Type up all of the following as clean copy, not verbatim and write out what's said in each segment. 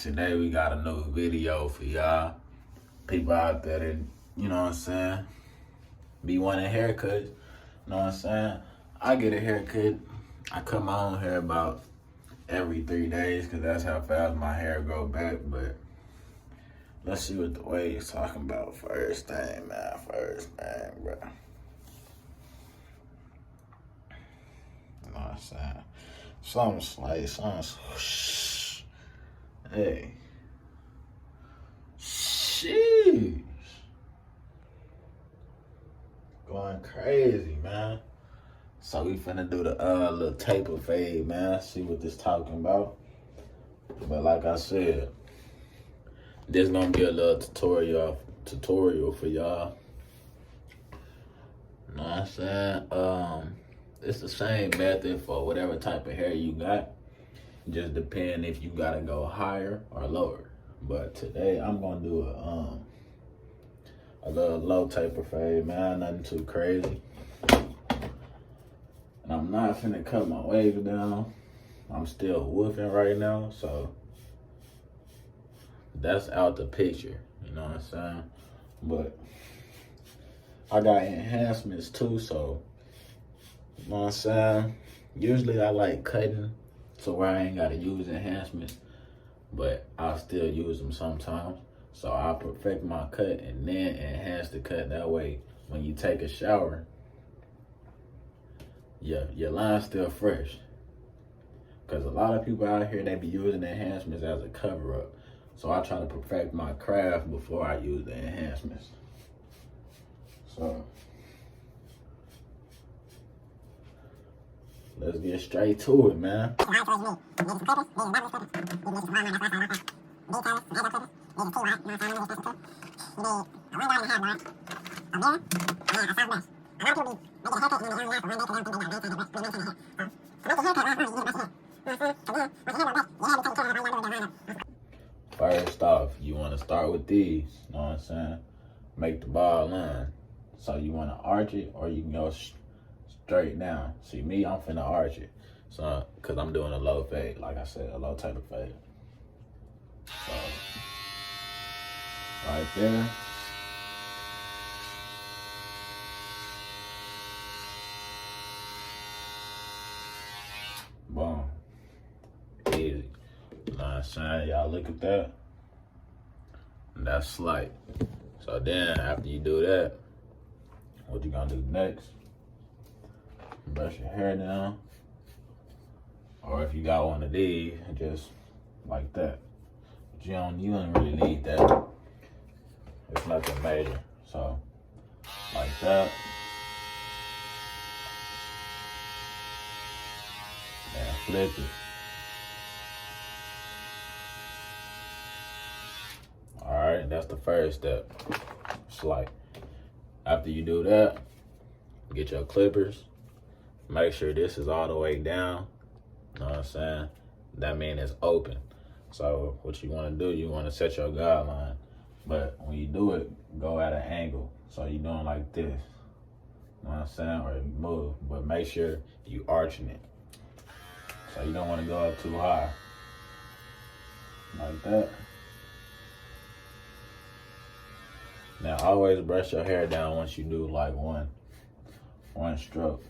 Today we got a new video for y'all. People out there that, you know what I'm saying, be wanting haircuts. You know what I'm saying? I get a haircut. I cut my own hair about every 3 days because that's how fast my hair grow back. But let's see what the wave's talking about. First thing, bro. You know what I'm saying? Something. Hey. Sheesh. Going crazy, man. So we finna do the little taper fade, man. See what this talking about. But like I said, this gonna be a little tutorial for y'all. You know what I'm saying? It's the same method for whatever type of hair you got. Just depend if you gotta go higher or lower. But today I'm gonna do a little low taper fade, man. Nothing too crazy. And I'm not finna cut my waves down. I'm still woofing right now, so that's out the picture. You know what I'm saying? But I got enhancements too, so you know what I'm saying? Usually I like cutting so where I ain't gotta use enhancements, but I'll still use them sometimes. So I'll perfect my cut and then enhance the cut. That way, when you take a shower, your line's still fresh. Because a lot of people out here, they be using enhancements as a cover up. So I try to perfect my craft before I use the enhancements. So let's get straight to it, man. First off, you want to start with these, you know what I'm saying? Make the ball line. So you want to arch it or you can go straight down. See me, I'm finna arch it. So, cause I'm doing a low fade, like I said, a low type of fade. So, right there. Boom. Easy. You know what I'm saying? Y'all look at that. That's slight. So then after you do that, what you gonna do next? Brush your hair down. Or if you got one of these, just like that. But you don't really need that. It's nothing major. So, like that. And flip it. Alright, that's the first step. Slight. After you do that, get your clippers. Make sure this is all the way down. You know what I'm saying? That means it's open. So what you want to do, you want to set your guideline. But when you do it, go at an angle. So you're doing like this. You know what I'm saying? Or you move. But make sure you arching it. So you don't want to go up too high. Like that. Now always brush your hair down once you do like one stroke.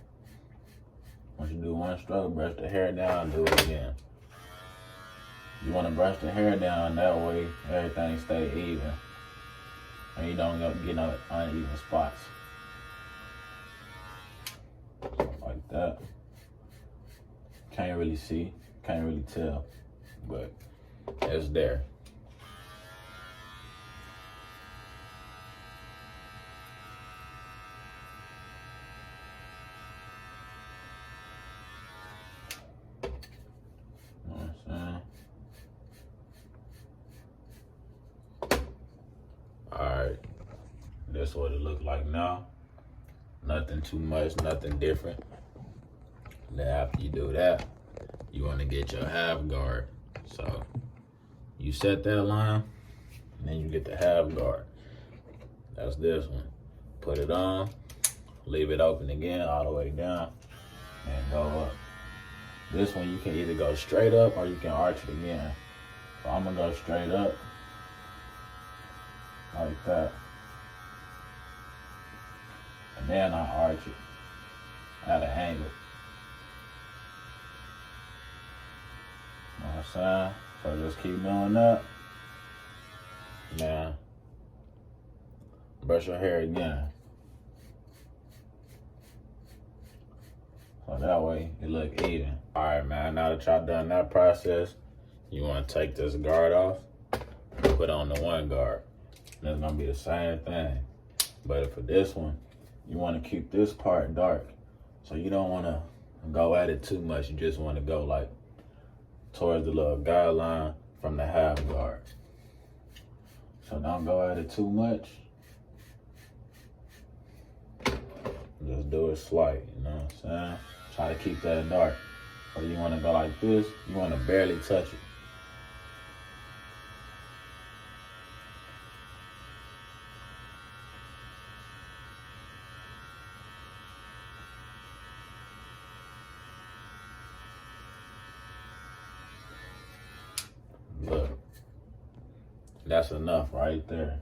Once you do one stroke, brush the hair down, do it again. You want to brush the hair down, that way everything stay even. And you don't get no uneven spots. Like that. Can't really see, can't really tell, but it's there. Alright, that's what it look like now. Nothing too much, nothing different. Then after you do that, you want to get your half guard. So you set that line, and then you get the half guard. That's this one. Put it on, leave it open again all the way down, and go up. This one you can either go straight up or you can arch it again. So I'm gonna go straight up like that. And then I arch it at an angle. You know what I'm saying? So just keep doing that. Now, brush your hair again. So that way it look even. All right, man, now that y'all done that process, you wanna take this guard off, put on the one guard. And it's gonna be the same thing. But for this one, you wanna keep this part dark. So you don't wanna go at it too much. You just wanna go like towards the little guideline from the half guard. So don't go at it too much. Just do it slight, you know what I'm saying? Try to keep that dark. Or you wanna go like this, you wanna barely touch it. Look, that's enough right there.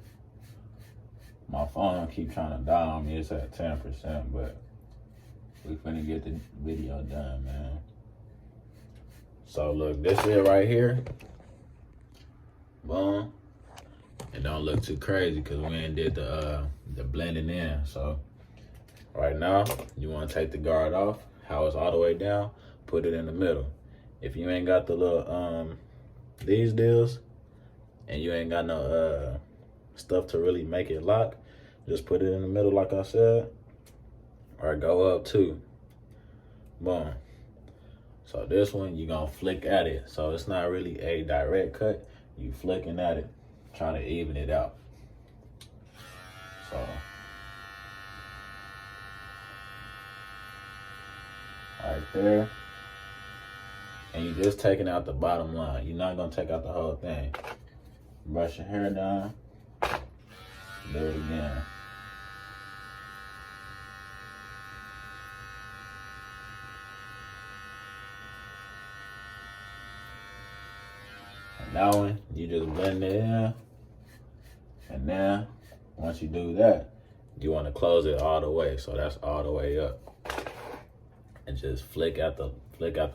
My phone keep trying to die on me. It's at 10%, but we finna get the video done, man. So look, this it right here. Boom. It don't look too crazy because we ain't did the blending in. So right now, you wanna take the guard off, how it's all the way down, put it in the middle. If you ain't got the little, these deals, and you ain't got no stuff to really make it lock, just put it in the middle like I said, or go up too. Boom. So this one, you gonna flick at it. So it's not really a direct cut. You flicking at it, trying to even it out. So right there. And you just taking out the bottom line. You're not gonna take out the whole thing. Brush your hair down. Do it again. And that one, you just blend it in. And then, once you do that, you wanna close it all the way. So that's all the way up. And just flick at the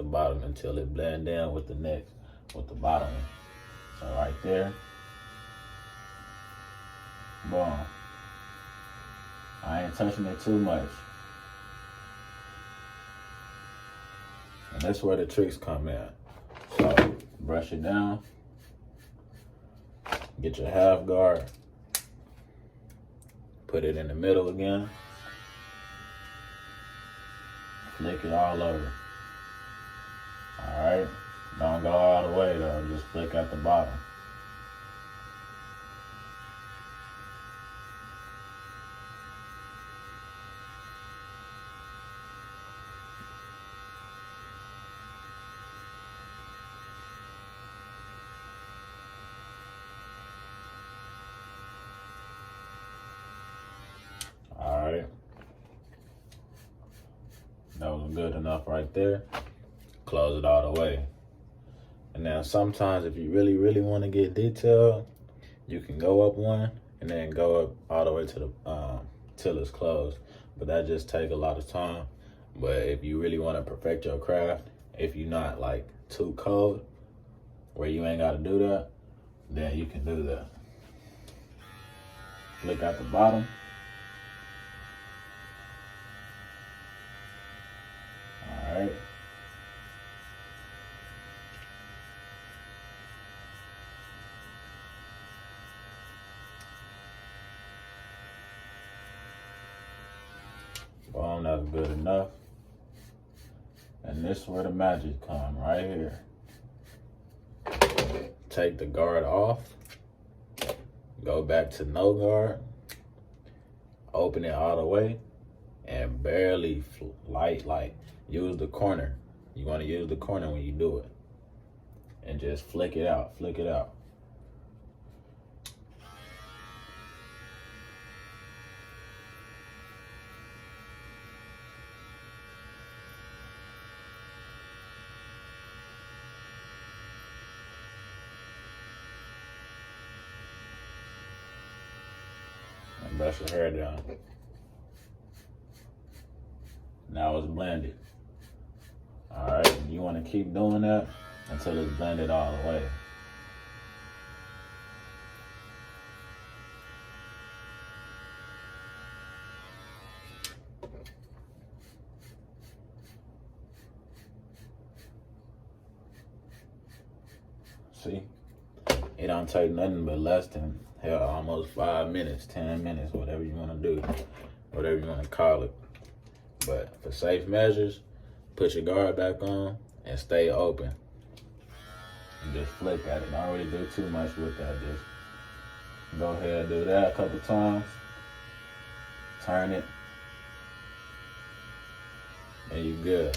bottom until it blend in with the bottom. So right there. Boom. I ain't touching it too much. And that's where the tricks come in. So brush it down. Get your half guard. Put it in the middle again. Flick it all over. All right. Don't go all the way though. Just flick at the bottom. All right. That was good enough right there. Close it all the way. And now sometimes if you really, really want to get detailed, you can go up one and then go up all the way to the till it's closed. But that just take a lot of time. But if you really want to perfect your craft, if you're not like too cold where you ain't got to do that, then you can do that. Flick at the bottom. All right. Boom, that's good enough. And this is where the magic come, right here. Take the guard off. Go back to no guard. Open it all the way. And barely like use the corner. You want to use the corner when you do it. And just flick it out, flick it out. Brush your hair down. Now it's blended. All right, you want to keep doing that until it's blended all the way. See, it don't take nothing but less than almost 5 minutes, 10 minutes, whatever you want to do, whatever you want to call it. But for safe measures, put your guard back on and stay open. And just flick at it. Don't really do too much with that. Just go ahead and do that a couple times. Turn it. And you good.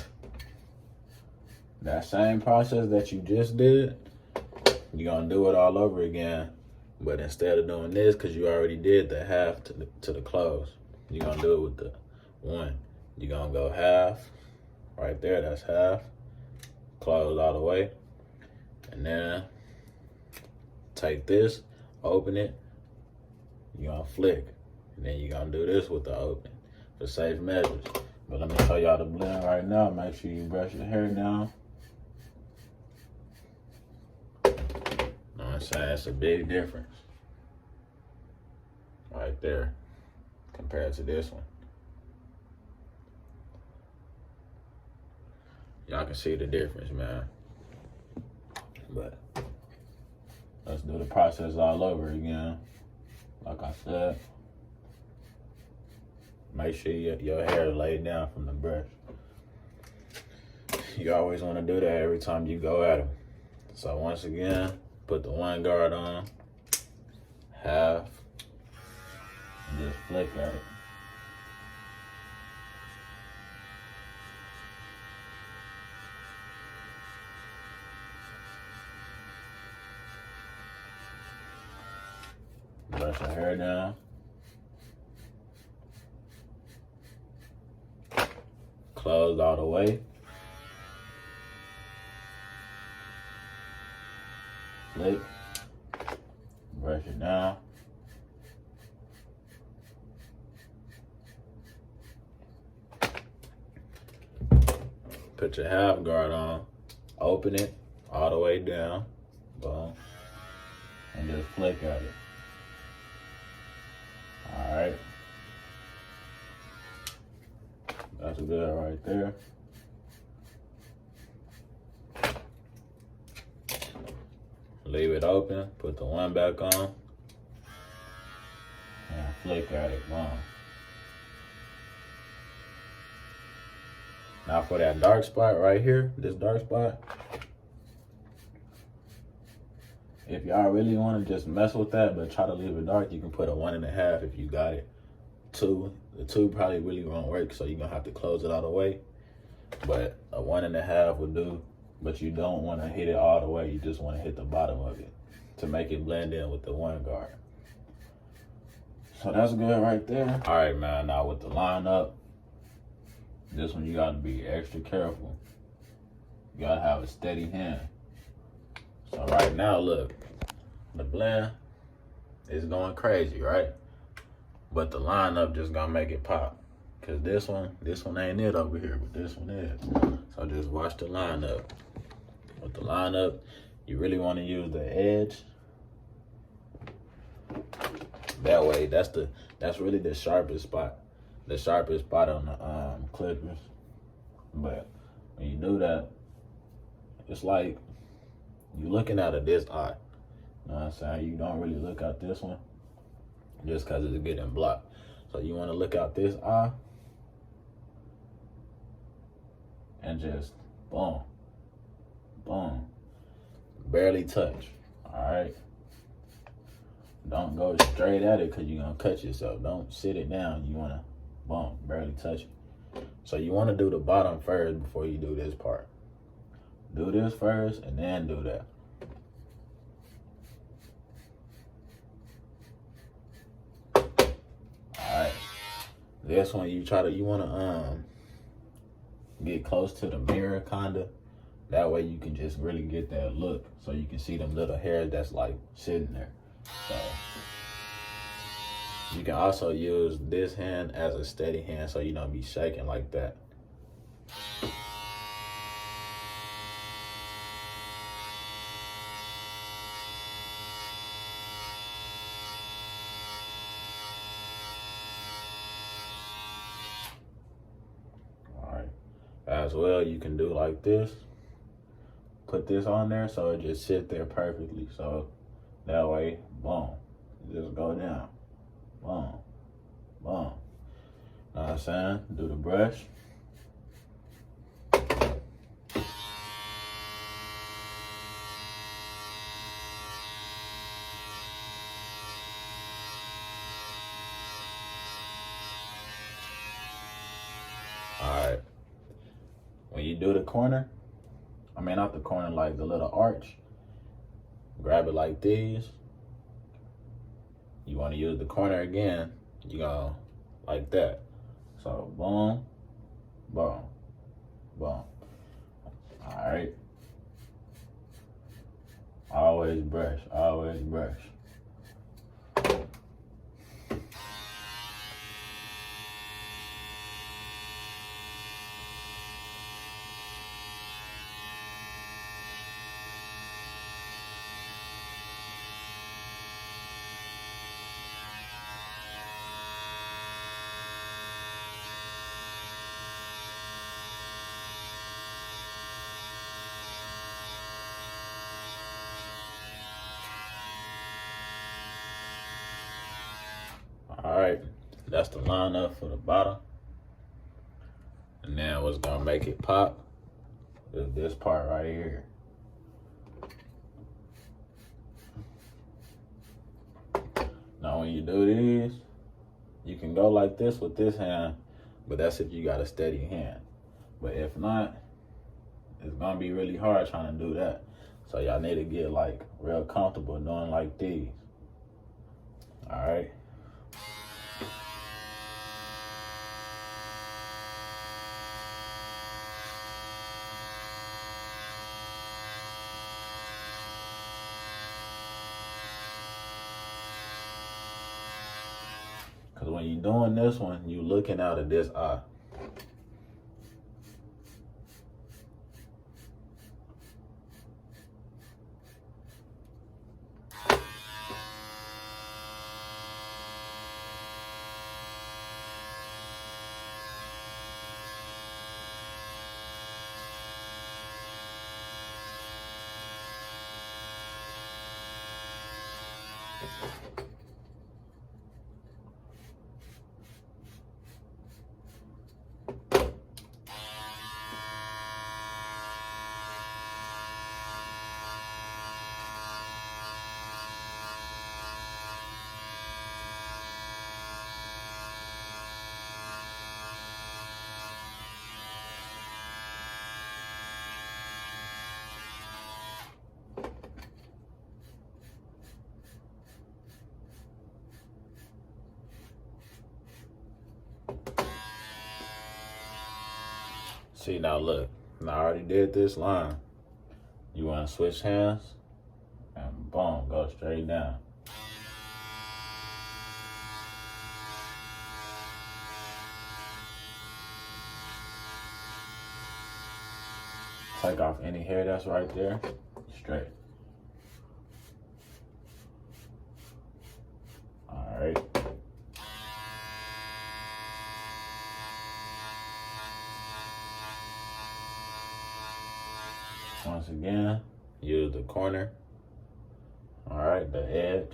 That same process that you just did, you're gonna do it all over again. But instead of doing this, because you already did the half to the close, you're gonna do it with the one. You're gonna go half, right there, that's half. Close all the way. And then take this, open it, you're gonna flick. And then you're gonna do this with the open for safe measures. But let me show y'all the blend right now. Make sure you brush your hair down. Know what I'm saying? It's a big difference right there compared to this one. Y'all can see the difference, man. But let's do the process all over again. Like I said, make sure your hair is laid down from the brush. You always want to do that every time you go at them. So once again, put the one guard on, half, and just flick at it. Brush your hair down. Close all the way. Flick. Brush it down. Put your half guard on. Open it all the way down. Boom. And just flick at it. Alright. That's good right there. Leave it open, put the one back on, and flick at it. Boom. Now for that dark spot right here, this dark spot, if y'all really want to just mess with that but try to leave it dark, you can put a 1.5 if you got it. 2, the 2 probably really won't work, so you're gonna have to close it all the way. But a 1.5 would do, but you don't want to hit it all the way. You just want to hit the bottom of it to make it blend in with the one guard. So that's good right there. All right, man, now with the lineup, this one you gotta be extra careful. You gotta have a steady hand. So right now, look, the blend is going crazy, right? But the lineup just gonna make it pop. Cause this one ain't it over here, but this one is. So just watch the lineup. With the lineup, you really wanna use the edge. That way, that's really the sharpest spot. The sharpest spot on the clippers. But when you do that, it's like you looking out of this eye. You know what I'm saying? You don't really look out this one just because it's getting blocked. So you want to look out this eye and just boom, boom, barely touch. All right. Don't go straight at it because you're going to cut yourself. Don't sit it down. You want to, boom, barely touch it. So you want to do the bottom first before you do this part. Do this first and then do that. All right. This one you want to get close to the mirror kinda. That way you can just really get that look so you can see them little hairs that's like sitting there. So You can also use this hand as a steady hand so you don't be shaking like that. All right. As well, you can do like this. Put this on there so it just sit there perfectly. So that way, boom, just go down. Boom, boom. Know what I'm saying? Do the brush. Alright. When you do the corner, not the corner, like the little arch, grab it like these. You want to use the corner again, you go like that. So boom, boom, boom. Alright. Always brush, always brush. Alright, that's the line up for the bottom. And then what's gonna make it pop is this part right here. Now when you do these, you can go like this with this hand, but that's if you got a steady hand. But if not, it's gonna be really hard trying to do that. So y'all need to get like real comfortable doing like these. Alright. Because when you're doing this one, you looking out of this eye. See, now look, I already did this line. You want to switch hands, and boom, go straight down. Take off any hair that's right there, straight. All right. Once again, use the corner. All right, the edge.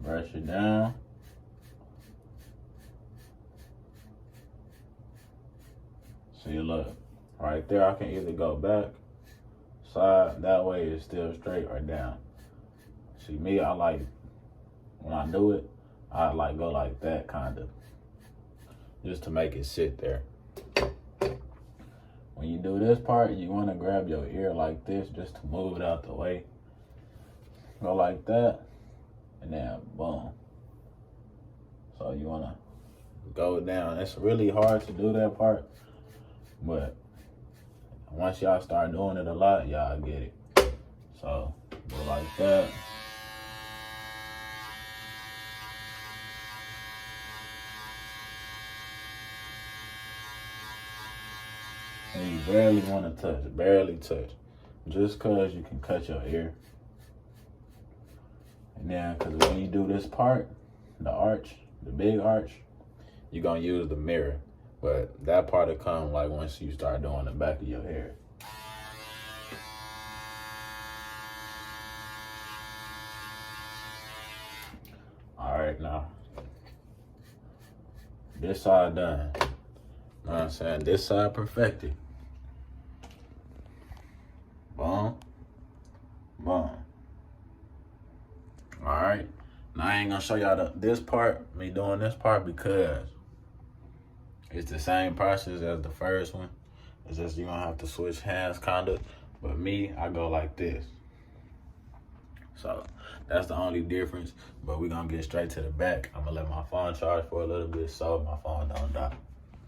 Brush it down. See, look, right there, I can either go back, side. That way it's still straight or down. See me, I like, when I do it, I like go like that kind of, just to make it sit there. When you do this part, you want to grab your ear like this just to move it out the way. Go like that, and then boom. So you want to go down. It's really hard to do that part, but once y'all start doing it a lot, y'all get it. So go like that. And you barely want to touch, barely touch. Just cause you can cut your ear. And then, cause when you do this part, the arch, the big arch, you're gonna use the mirror. But that part will come like once you start doing the back of your hair. All right, now, this side done. Know what I'm saying? This side perfected. Boom, boom. All right. Now I ain't gonna show y'all this part, me doing this part, because it's the same process as the first one. It's just you gonna have to switch hands kinda. But me, I go like this. So that's the only difference. But we gonna get straight to the back. I'm gonna let my phone charge for a little bit so my phone don't die.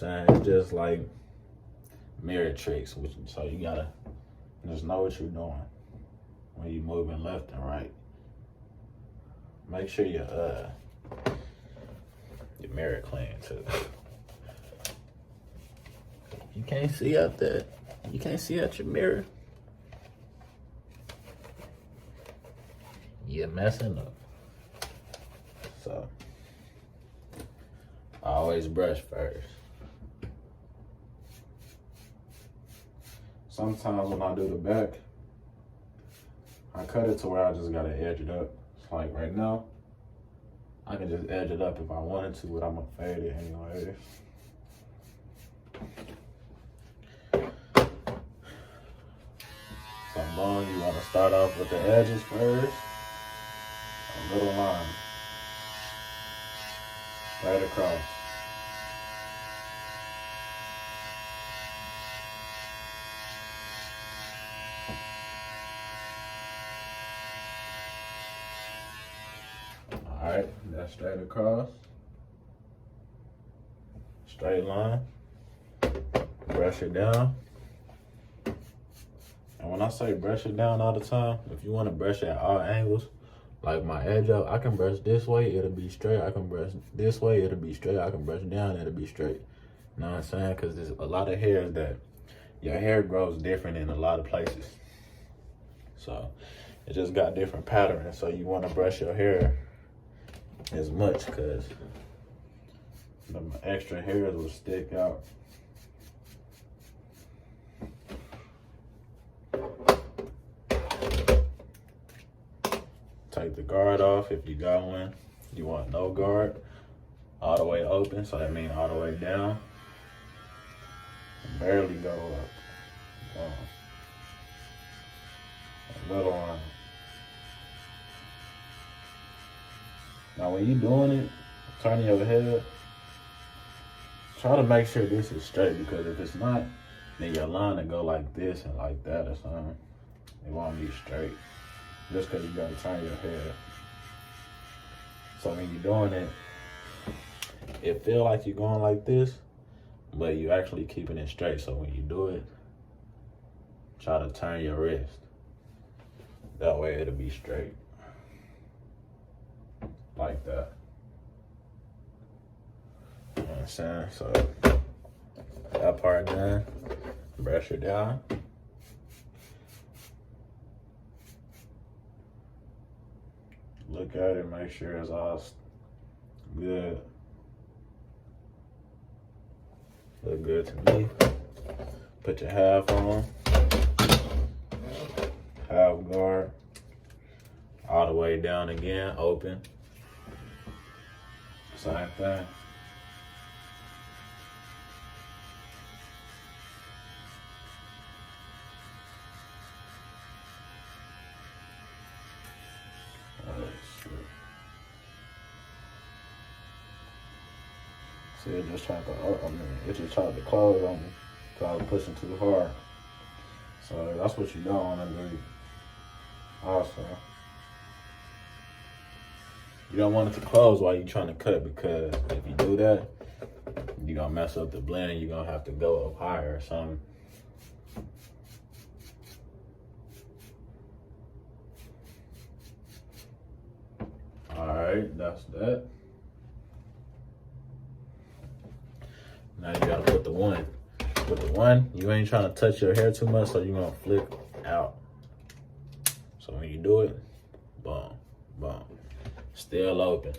It's just like mirror tricks, so you gotta just know what you're doing when you're moving left and right. Make sure your mirror clean too. You can't see out there. You can't see out your mirror. You're messing up. So I always brush first. Sometimes when I do the back, I cut it to where I just gotta edge it up. It's like right now, I can just edge it up if I wanted to, but I'm gonna fade it anyways. So boom, you wanna start off with the edges first. A little line. Right across. All right, that's straight across. Straight line. Brush it down. And when I say brush it down all the time, if you want to brush at all angles, like my edge up, I can brush this way, it'll be straight. I can brush this way, it'll be straight. I can brush down, it'll be straight. You know what I'm saying? Because there's a lot of hairs that your hair grows different in a lot of places. So it just got different patterns. So you want to brush your hair as much because the extra hairs will stick out. Take the guard off if you got one. You want no guard, all the way open, so that means all the way down. Barely go up. A little on. Now when you doing it, turning your head, try to make sure this is straight, because if it's not, then your line will go like this and like that or something. It won't be straight. Just because you gotta turn your head. So when you're doing it, it feel like you're going like this, but you actually keeping it straight. So when you do it, try to turn your wrist. That way it'll be straight. Like that. You know what I'm saying? So that part done. Brush it down. Look at it, make sure it's all good. Look good to me. Put your half on. Half guard. All the way down again, open. Same thing. See, it just tried to, it just tried to close on me because I was pushing too hard. So that's what you don't want to do. Also, you don't want it to close while you're trying to cut, because if you do that, you're going to mess up the blend and you're going to have to go up higher or something. Alright, that's that. Now you gotta put the one. With the one, you ain't trying to touch your hair too much, so you're gonna flick out. So when you do it, boom, boom. Still open.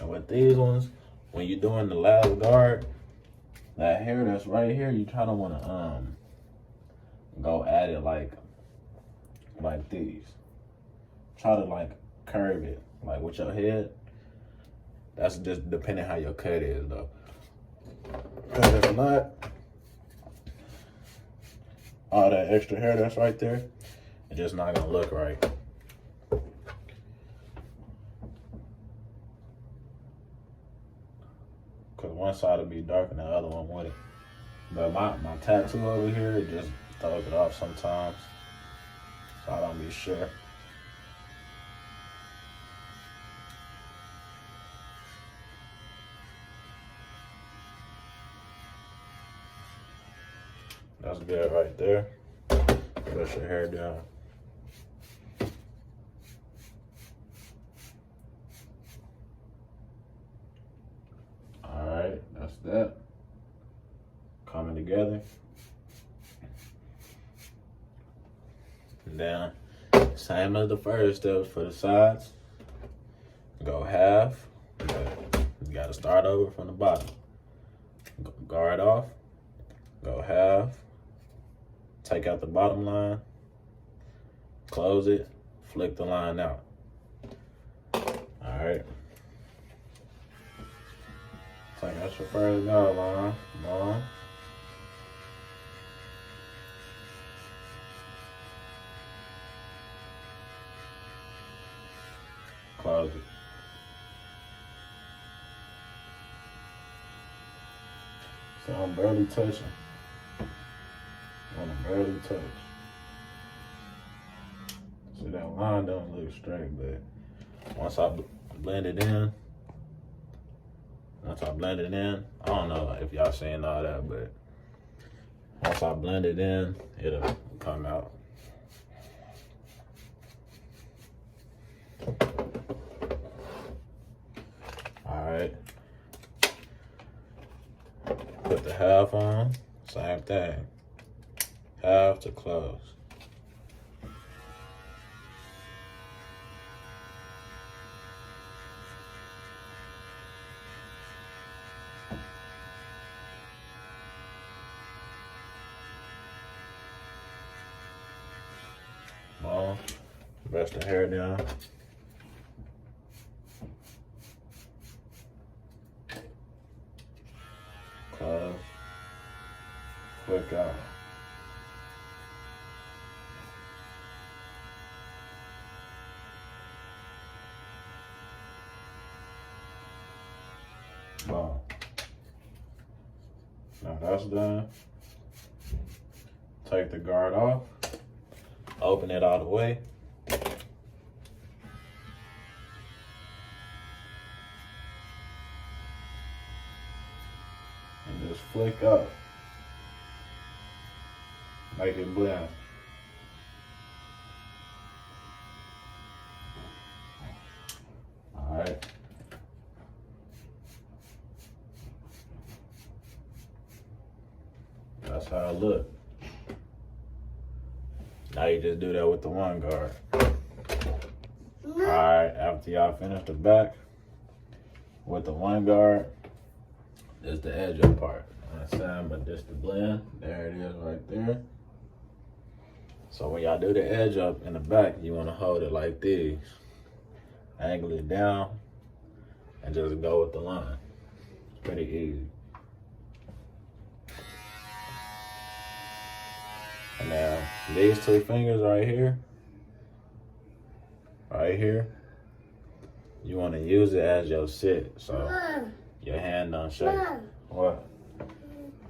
And with these ones, when you're doing the last guard, that hair that's right here, you try to wanna go at it like these. Try to like curve it like with your head. That's just depending how your cut is though. Because if not, all that extra hair that's right there, it's just not gonna look right. Cause one side will be dark and the other one wouldn't. But my tattoo over here, it just throws it off sometimes. So I don't be sure. That's good right there. Brush your hair down. Alright, that's that. Coming together. And then, same as the first steps for the sides. Go half. You gotta start over from the bottom. Guard off. Go half. Take out the bottom line. Close it. Flick the line out. Alright. Take out your first guard line. Long. Close it. So I'm barely touching. I'm barely touch. See, that line don't look straight, but once I blend it in, I don't know if y'all seeing all that, but once I blend it in, it'll come out. Alright. Put the half on, same thing. Half to close. Long. Brush the hair down. Close. Flick out. Boom. Now that's done. Take the guard off. Open it all the way. And just flick up. Make it blend. Alright. That's how it look. Now you just do that with the one guard. Alright, after y'all finish the back with the one guard, this the edge up part. Understand? But this the blend. There it is right there. So when y'all do the edge up in the back, you want to hold it like this. angle it down, and just go with the line. It's pretty easy. And now these two fingers right here, you want to use it as your sit, so your hand don't shake. What?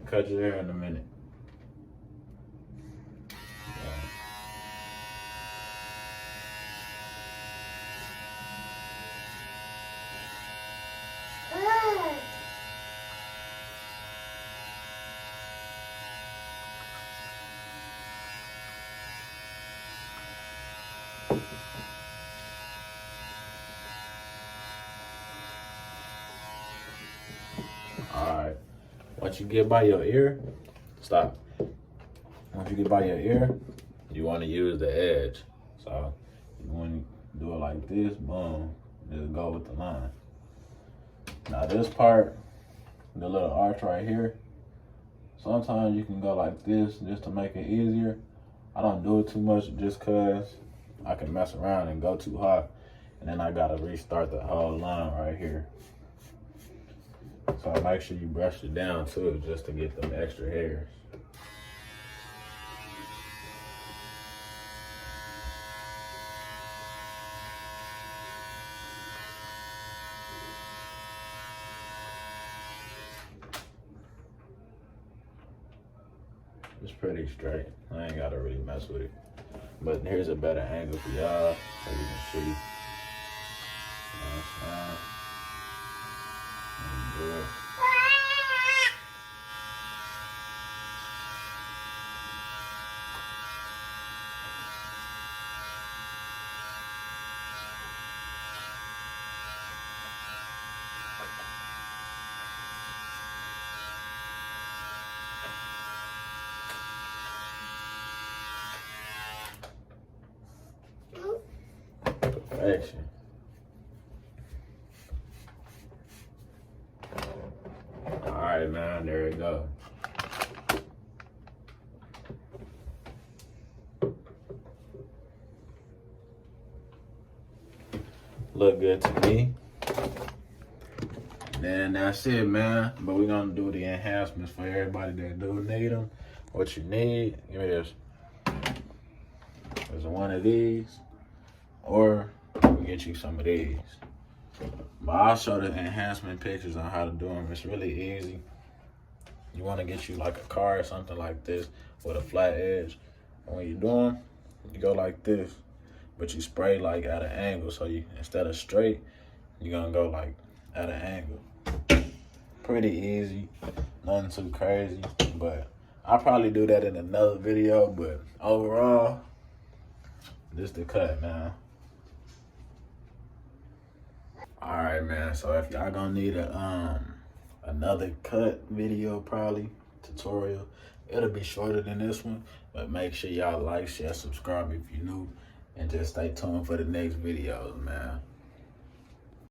Cut your hair in a minute. Alright, once you get by your ear, stop. Once you get by your ear, you want to use the edge. So you want to do it like this, boom, just go with the line. Now this part, the little arch right here, sometimes you can go like this just to make it easier. I don't do it too much just cause I can mess around and go too high, and then I gotta restart the whole line right here. So make sure you brush it down too, just to get them extra hairs. It's pretty straight. I ain't gotta really mess with it. But here's a better angle for y'all so you can see. Perfection. Alright, man, there we go. Look good to me. Then that's it, man. But we're gonna do the enhancements for everybody that do need them. What you need, give me this. There's one of these, or we get you some of these. But I'll show the enhancement pictures on how to do them. It's really easy. You want to get you like a car or something like this with a flat edge. And when you do them, you go like this, but you spray like at an angle. So you, instead of straight, you're gonna go like at an angle. Pretty easy, nothing too crazy, but I'll probably do that in another video. But overall, this the cut, man. All right, man, so if y'all gonna need a another cut video, probably tutorial, it'll be shorter than this one, but make sure y'all like, share, subscribe if you're new, and just stay tuned for the next videos, man.